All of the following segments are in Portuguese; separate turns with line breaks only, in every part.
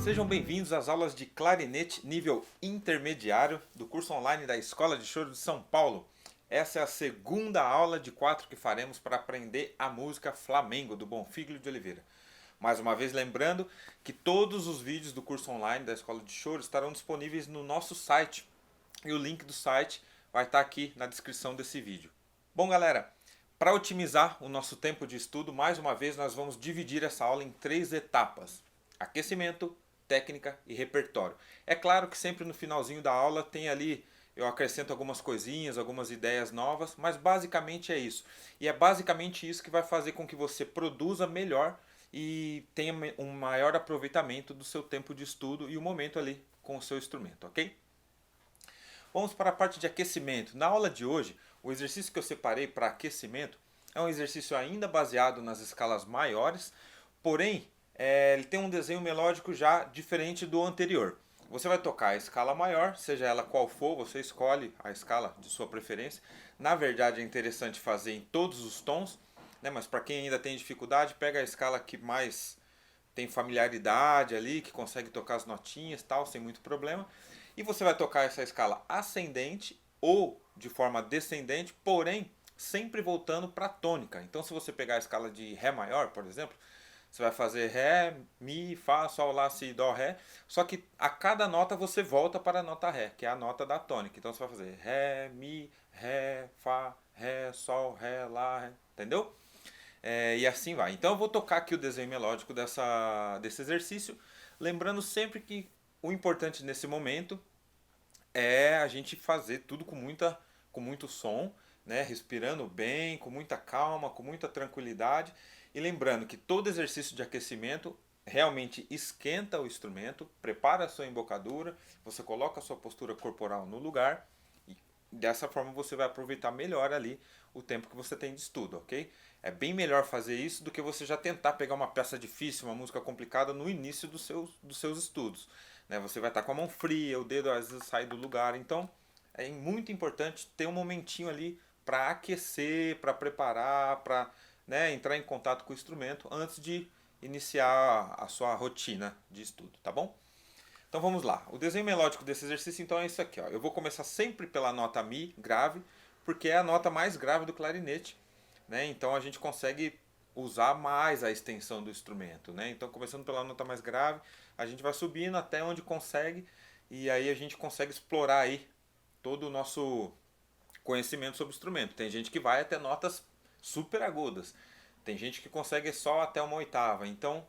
Sejam bem-vindos às aulas de clarinete nível intermediário do curso online da Escola de Choro de São Paulo. Essa é a segunda aula de 4 que faremos para aprender a música Flamengo do Bonfíglio de Oliveira. Mais uma vez lembrando que todos os vídeos do curso online da Escola de Choro estarão disponíveis no nosso site e o link do site vai estar aqui na descrição desse vídeo. Bom, galera, para otimizar o nosso tempo de estudo, mais uma vez nós vamos dividir essa aula em 3 etapas: aquecimento, técnica e repertório. É claro que sempre no finalzinho da aula tem ali, eu acrescento algumas coisinhas, algumas ideias novas, mas basicamente é isso. E é basicamente isso que vai fazer com que você produza melhor e tenha um maior aproveitamento do seu tempo de estudo e o momento ali com o seu instrumento, ok? Vamos para a parte de aquecimento. Na aula de hoje, o exercício que eu separei para aquecimento é um exercício ainda baseado nas escalas maiores, porém ele tem um desenho melódico já diferente do anterior. Você vai tocar a escala maior, seja ela qual for, você escolhe a escala de sua preferência. Na verdade é interessante fazer em todos os tons, né? Mas para quem ainda tem dificuldade, pega a escala que mais tem familiaridade ali, que consegue tocar as notinhas tal, sem muito problema. E você vai tocar essa escala ascendente ou de forma descendente, porém sempre voltando para a tônica. Então se você pegar a escala de Ré maior, por exemplo, você vai fazer Ré, Mi, Fá, Sol, Lá, Si, Dó, Ré. Só que a cada nota você volta para a nota Ré, que é a nota da tônica. Então você vai fazer Ré, Mi, Ré, Fá, Ré, Sol, Ré, Lá, Ré. Entendeu? E assim vai. Então eu vou tocar aqui o desenho melódico desse exercício. Lembrando sempre que o importante nesse momento é a gente fazer tudo com muito som, né? Respirando bem, com muita calma, com muita tranquilidade. E lembrando que todo exercício de aquecimento realmente esquenta o instrumento, prepara a sua embocadura, você coloca a sua postura corporal no lugar e dessa forma você vai aproveitar melhor ali o tempo que você tem de estudo, ok? É bem melhor fazer isso do que você já tentar pegar uma peça difícil, uma música complicada no início dos seus estudos, né? Você vai estar com a mão fria, o dedo às vezes sai do lugar, então é muito importante ter um momentinho ali para aquecer, para preparar, para, né, entrar em contato com o instrumento antes de iniciar a sua rotina de estudo, tá bom? Então vamos lá. O desenho melódico desse exercício então é isso aqui, ó. Eu vou começar sempre pela nota Mi grave, porque é a nota mais grave do clarinete, né? Então a gente consegue usar mais a extensão do instrumento, né? Então começando pela nota mais grave, a gente vai subindo até onde consegue e aí a gente consegue explorar aí todo o nosso conhecimento sobre o instrumento. Tem gente que vai até notas super agudas, tem gente que consegue só até uma oitava. Então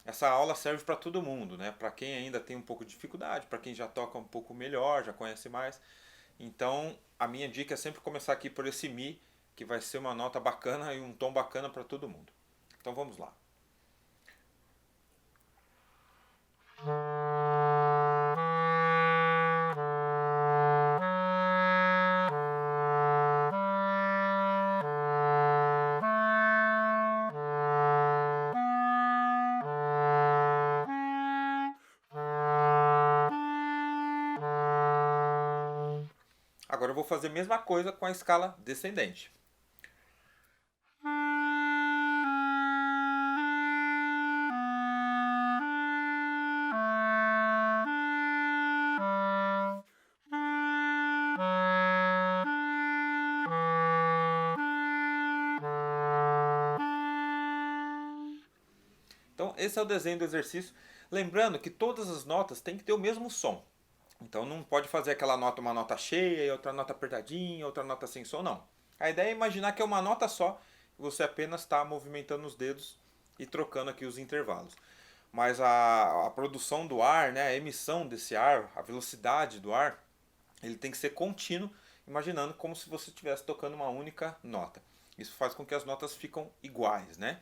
essa aula serve para todo mundo, né? Para quem ainda tem um pouco de dificuldade, para quem já toca um pouco melhor, já conhece mais. Então a minha dica é sempre começar aqui por esse Mi, que vai ser uma nota bacana e um tom bacana para todo mundo. Então vamos lá. Agora eu vou fazer a mesma coisa com a escala descendente. Então esse é o desenho do exercício. Lembrando que todas as notas têm que ter o mesmo som. Então não pode fazer aquela nota, uma nota cheia, outra nota apertadinha, outra nota sem som, não. A ideia é imaginar que é uma nota só, e você apenas está movimentando os dedos e trocando aqui os intervalos. Mas a produção do ar, né, a emissão desse ar, a velocidade do ar, ele tem que ser contínuo, imaginando como se você estivesse tocando uma única nota. Isso faz com que as notas ficam iguais, né?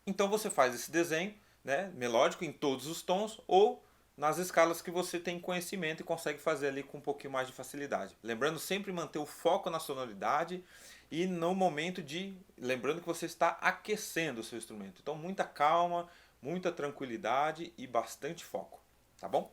Então você faz esse desenho, né, melódico em todos os tons ou nas escalas que você tem conhecimento e consegue fazer ali com um pouquinho mais de facilidade. Lembrando sempre manter o foco na sonoridade e no momento de, lembrando que você está aquecendo o seu instrumento. Então muita calma, muita tranquilidade e bastante foco, tá bom?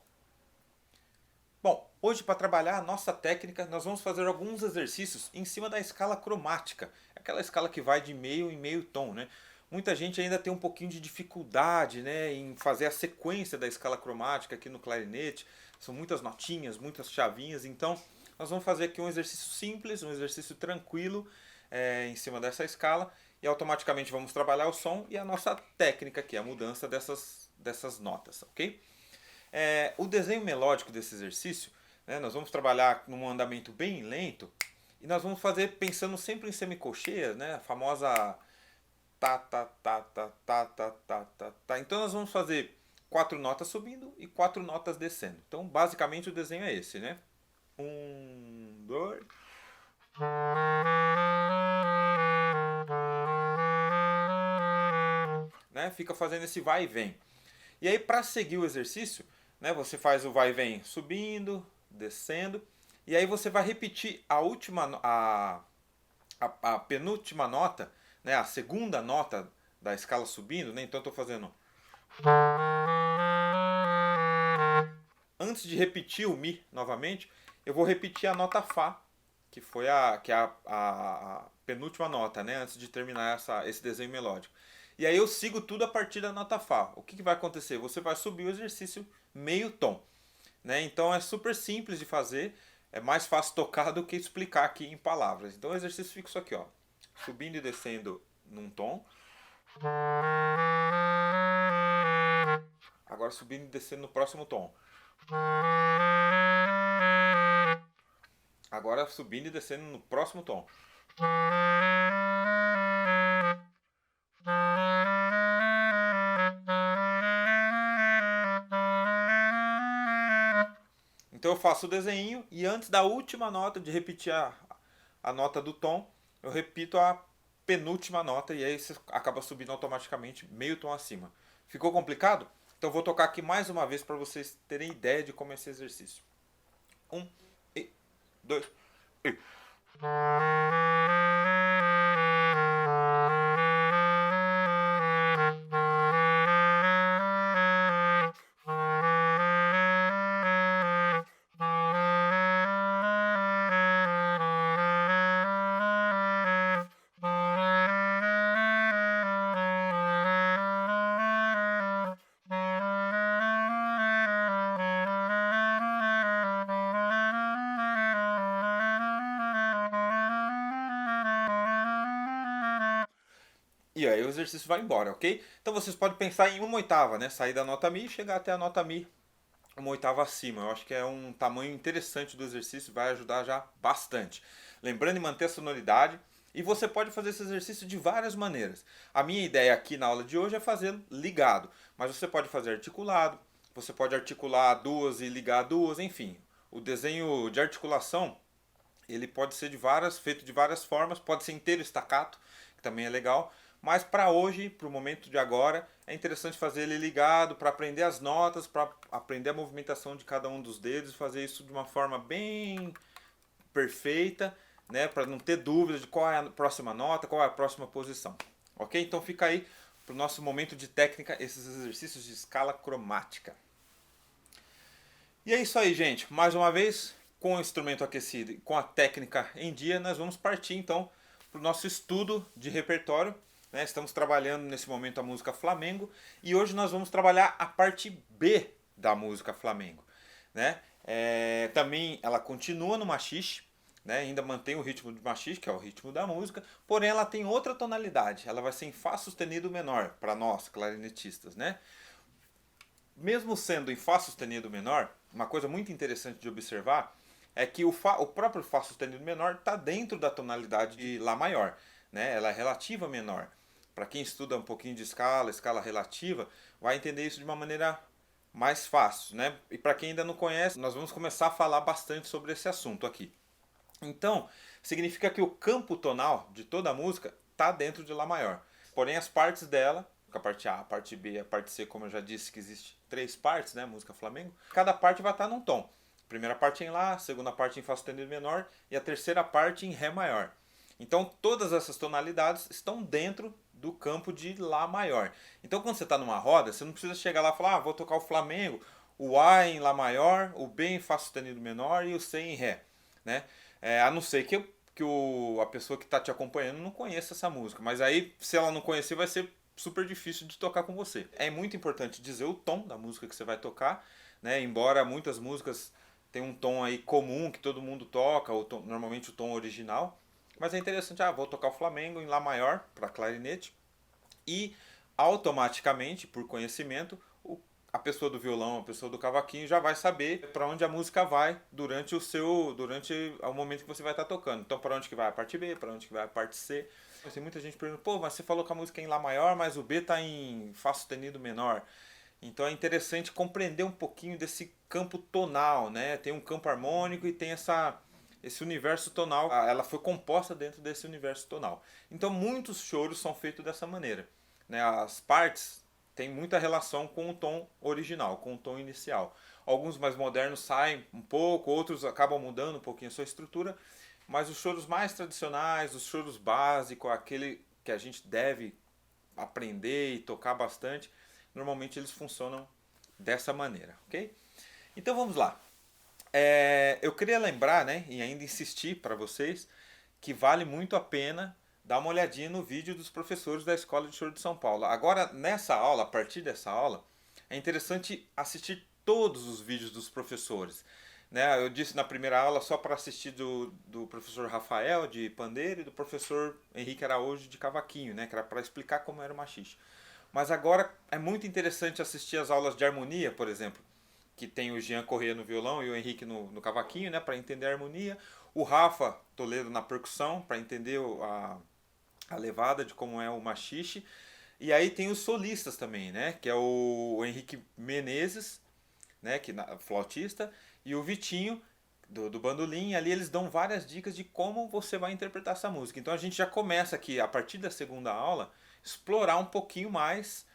Bom, hoje para trabalhar a nossa técnica, nós vamos fazer alguns exercícios em cima da escala cromática, aquela escala que vai de meio em meio tom, né? Muita gente ainda tem um pouquinho de dificuldade, né, em fazer a sequência da escala cromática aqui no clarinete. São muitas notinhas, muitas chavinhas, então nós vamos fazer aqui um exercício simples, um exercício tranquilo em cima dessa escala e automaticamente vamos trabalhar o som e a nossa técnica aqui, a mudança dessas notas, ok? O desenho melódico desse exercício, né, nós vamos trabalhar num andamento bem lento e nós vamos fazer pensando sempre em semicolcheias, né, a famosa tá, tá, tá, tá, tá, tá, tá, tá, tá. Então nós vamos fazer 4 notas subindo e 4 notas descendo. Então basicamente o desenho é esse, né? 1, 2. Né? Fica fazendo esse vai e vem. E aí para seguir o exercício, né, você faz o vai e vem subindo, descendo, e aí você vai repetir a penúltima nota, né, a segunda nota da escala subindo, né? Então eu estou fazendo. Antes de repetir o Mi novamente, eu vou repetir a nota Fá, que foi a penúltima nota, né? Antes de terminar esse desenho melódico. E aí eu sigo tudo a partir da nota Fá. O que vai acontecer? Você vai subir o exercício meio tom. Né? Então é super simples de fazer, é mais fácil tocar do que explicar aqui em palavras. Então o exercício fica isso aqui, ó, subindo e descendo num tom. Agora subindo e descendo no próximo tom. Agora subindo e descendo no próximo tom. Então eu faço o desenho e antes da última nota, de repetir a nota do tom, eu repito a penúltima nota e aí você acaba subindo automaticamente meio tom acima. Ficou complicado? Então eu vou tocar aqui mais uma vez para vocês terem ideia de como é esse exercício. 1, e 2, e. E aí o exercício vai embora, ok? Então vocês podem pensar em uma oitava, né? Sair da nota Mi e chegar até a nota Mi uma oitava acima. Eu acho que é um tamanho interessante do exercício, vai ajudar já bastante. Lembrando de manter a sonoridade. E você pode fazer esse exercício de várias maneiras. A minha ideia aqui na aula de hoje é fazê-lo ligado, mas você pode fazer articulado, você pode articular duas e ligar duas, enfim. O desenho de articulação ele pode ser feito de várias formas, pode ser inteiro staccato, que também é legal, mas para hoje, para o momento de agora, é interessante fazer ele ligado para aprender as notas, para aprender a movimentação de cada um dos dedos e fazer isso de uma forma bem perfeita, né, para não ter dúvidas de qual é a próxima nota, qual é a próxima posição. Ok? Então fica aí para o nosso momento de técnica esses exercícios de escala cromática. E é isso aí, gente. Mais uma vez, com o instrumento aquecido e com a técnica em dia, nós vamos partir então para o nosso estudo de repertório. Né? Estamos trabalhando nesse momento a música flamengo e hoje nós vamos trabalhar a parte B da música flamengo. Né? Também ela continua no machixe, né? Ainda mantém o ritmo de machixe, que é o ritmo da música, porém ela tem outra tonalidade. Ela vai ser em Fá sustenido menor para nós, clarinetistas. Né? Mesmo sendo em Fá sustenido menor, uma coisa muito interessante de observar é que o próprio Fá sustenido menor está dentro da tonalidade de Lá maior. Né? Ela é relativa menor. Para quem estuda um pouquinho de escala relativa, vai entender isso de uma maneira mais fácil. Né? E para quem ainda não conhece, nós vamos começar a falar bastante sobre esse assunto aqui. Então, significa que o campo tonal de toda a música está dentro de Lá maior. Porém, as partes dela, a parte A, a parte B e a parte C, como eu já disse que existe 3 partes, né, música flamengo, cada parte vai estar num tom. Primeira parte em Lá, segunda parte em Fá sustenido menor e a terceira parte em Ré maior. Então todas essas tonalidades estão dentro do campo de Lá maior. Então quando você está numa roda, você não precisa chegar lá e falar, vou tocar o Flamengo, o A em Lá maior, o B em Fá sustenido menor e o C em Ré. Né? A não ser que a pessoa que está te acompanhando não conheça essa música. Mas aí, se ela não conhecer, vai ser super difícil de tocar com você. É muito importante dizer o tom da música que você vai tocar, né? Embora muitas músicas tenham um tom aí comum que todo mundo toca, normalmente o tom original, mas é interessante, vou tocar o Flamengo em Lá maior para clarinete e automaticamente, por conhecimento, a pessoa do violão, a pessoa do cavaquinho já vai saber para onde a música vai durante o momento que você vai estar tocando. Então, para onde que vai a parte B, para onde que vai a parte C. Tem muita gente perguntando, pô, mas você falou que a música é em Lá maior, mas o B está em Fá sustenido menor. Então é interessante compreender um pouquinho desse campo tonal, né? Tem um campo harmônico e tem esse universo tonal. Ela foi composta dentro desse universo tonal. Então muitos choros são feitos dessa maneira, né? As partes têm muita relação com o tom original, com o tom inicial. Alguns mais modernos saem um pouco, outros acabam mudando um pouquinho a sua estrutura, mas os choros mais tradicionais, os choros básicos, aquele que a gente deve aprender e tocar bastante, normalmente eles funcionam dessa maneira, ok? Então vamos lá. Eu queria lembrar, né, e ainda insistir para vocês que vale muito a pena dar uma olhadinha no vídeo dos professores da Escola de Choro de São Paulo. Agora, nessa aula, a partir dessa aula, é interessante assistir todos os vídeos dos professores. Né? Eu disse na primeira aula só para assistir do professor Rafael de pandeiro e do professor Henrique Araújo de cavaquinho, né? Que era para explicar como era o machixe. Mas agora é muito interessante assistir as aulas de harmonia, por exemplo, que tem o Jean Corrêa no violão e o Henrique no cavaquinho, né, para entender a harmonia. O Rafa Toledo na percussão, para entender a levada de como é o machixe. E aí tem os solistas também, né, que é o Henrique Menezes, né, flautista, e o Vitinho, do bandolim. Ali eles dão várias dicas de como você vai interpretar essa música. Então a gente já começa aqui, a partir da segunda aula, explorar um pouquinho mais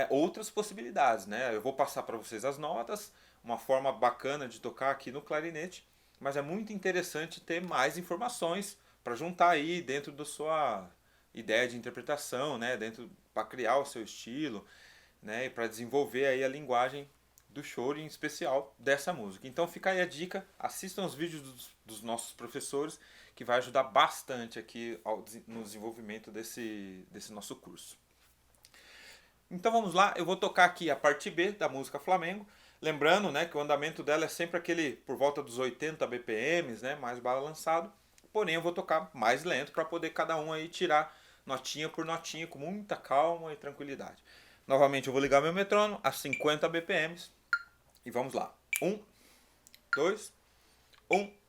outras possibilidades, né? Eu vou passar para vocês as notas, uma forma bacana de tocar aqui no clarinete, mas é muito interessante ter mais informações para juntar aí dentro da sua ideia de interpretação, né? Dentro para criar o seu estilo, né? E para desenvolver aí a linguagem do choro, em especial dessa música. Então fica aí a dica, assistam os vídeos dos nossos professores, que vai ajudar bastante aqui no desenvolvimento desse nosso curso. Então vamos lá, eu vou tocar aqui a parte B da música Flamengo, lembrando, né, que o andamento dela é sempre aquele por volta dos 80 BPMs, né, mais balançado, porém eu vou tocar mais lento para poder cada um aí tirar notinha por notinha com muita calma e tranquilidade. Novamente eu vou ligar meu metrônomo a 50 BPMs e vamos lá. 1, 2, 1.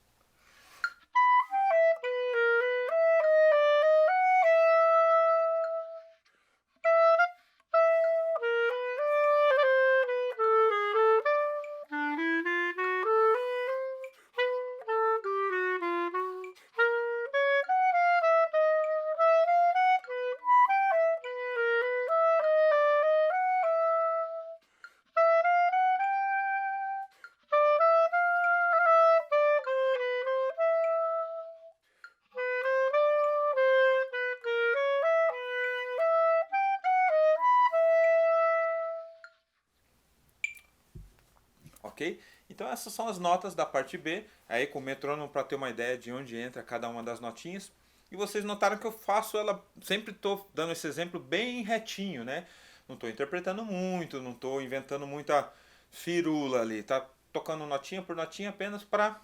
Ok? Então essas são as notas da parte B, aí com o metrônomo para ter uma ideia de onde entra cada uma das notinhas. E vocês notaram que eu faço ela, sempre estou dando esse exemplo bem retinho, né? Não estou interpretando muito, não estou inventando muita firula ali, tá tocando notinha por notinha apenas para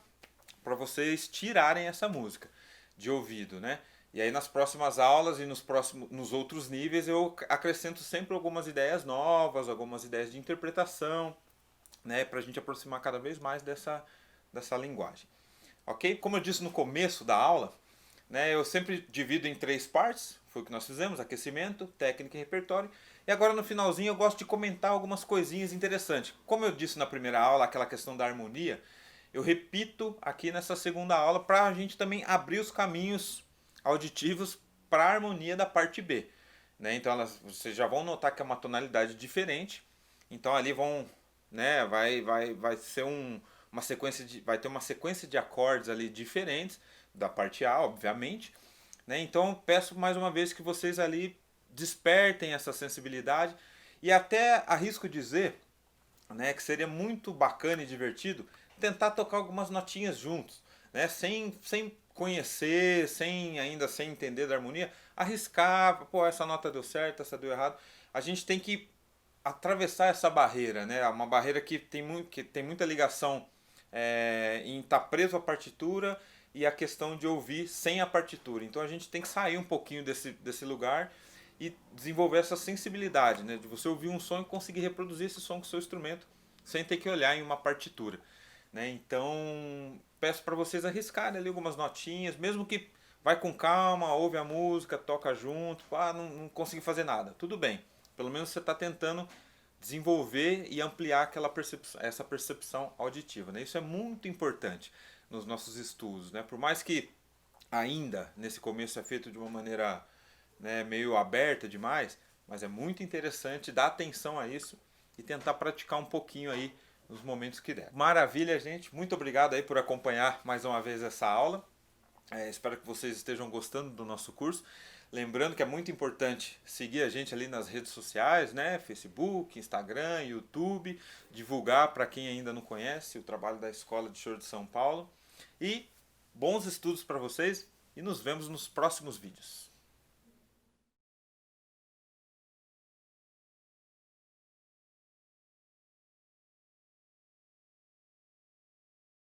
vocês tirarem essa música de ouvido, né? E aí nas próximas aulas e nos outros níveis eu acrescento sempre algumas ideias novas, algumas ideias de interpretação, né, para a gente aproximar cada vez mais dessa linguagem. Ok? Como eu disse no começo da aula, né, eu sempre divido em 3 partes, foi o que nós fizemos, aquecimento, técnica e repertório. E agora no finalzinho eu gosto de comentar algumas coisinhas interessantes. Como eu disse na primeira aula, aquela questão da harmonia, eu repito aqui nessa segunda aula para a gente também abrir os caminhos auditivos para a harmonia da parte B. Né? Então vocês já vão notar que é uma tonalidade diferente. Então ali vão, né, vai ser uma sequência vai ter uma sequência de acordes ali diferentes da parte A, obviamente, né? Então peço mais uma vez que vocês ali despertem essa sensibilidade e até arrisco dizer, né, que seria muito bacana e divertido tentar tocar algumas notinhas juntos, né, sem conhecer, sem entender da harmonia, arriscar, pô, essa nota deu certo, essa deu errado. A gente tem que atravessar essa barreira, né? Uma barreira que tem muita ligação em estar preso à partitura e a questão de ouvir sem a partitura. Então a gente tem que sair um pouquinho desse lugar e desenvolver essa sensibilidade, né? De você ouvir um som e conseguir reproduzir esse som com o seu instrumento sem ter que olhar em uma partitura, né? Então peço para vocês arriscarem ali algumas notinhas, mesmo que vai com calma, ouve a música, toca junto, não consegui fazer nada, tudo bem. Pelo menos você está tentando desenvolver e ampliar essa percepção auditiva, né? Isso é muito importante nos nossos estudos, né? Por mais que ainda nesse começo é feito de uma maneira, né, meio aberta demais, mas é muito interessante dar atenção a isso e tentar praticar um pouquinho aí nos momentos que der. Maravilha, gente. Muito obrigado aí por acompanhar mais uma vez essa aula. Espero que vocês estejam gostando do nosso curso. Lembrando que é muito importante seguir a gente ali nas redes sociais, né? Facebook, Instagram, YouTube, divulgar para quem ainda não conhece o trabalho da Escola de Choro de São Paulo. E bons estudos para vocês e nos vemos nos próximos vídeos.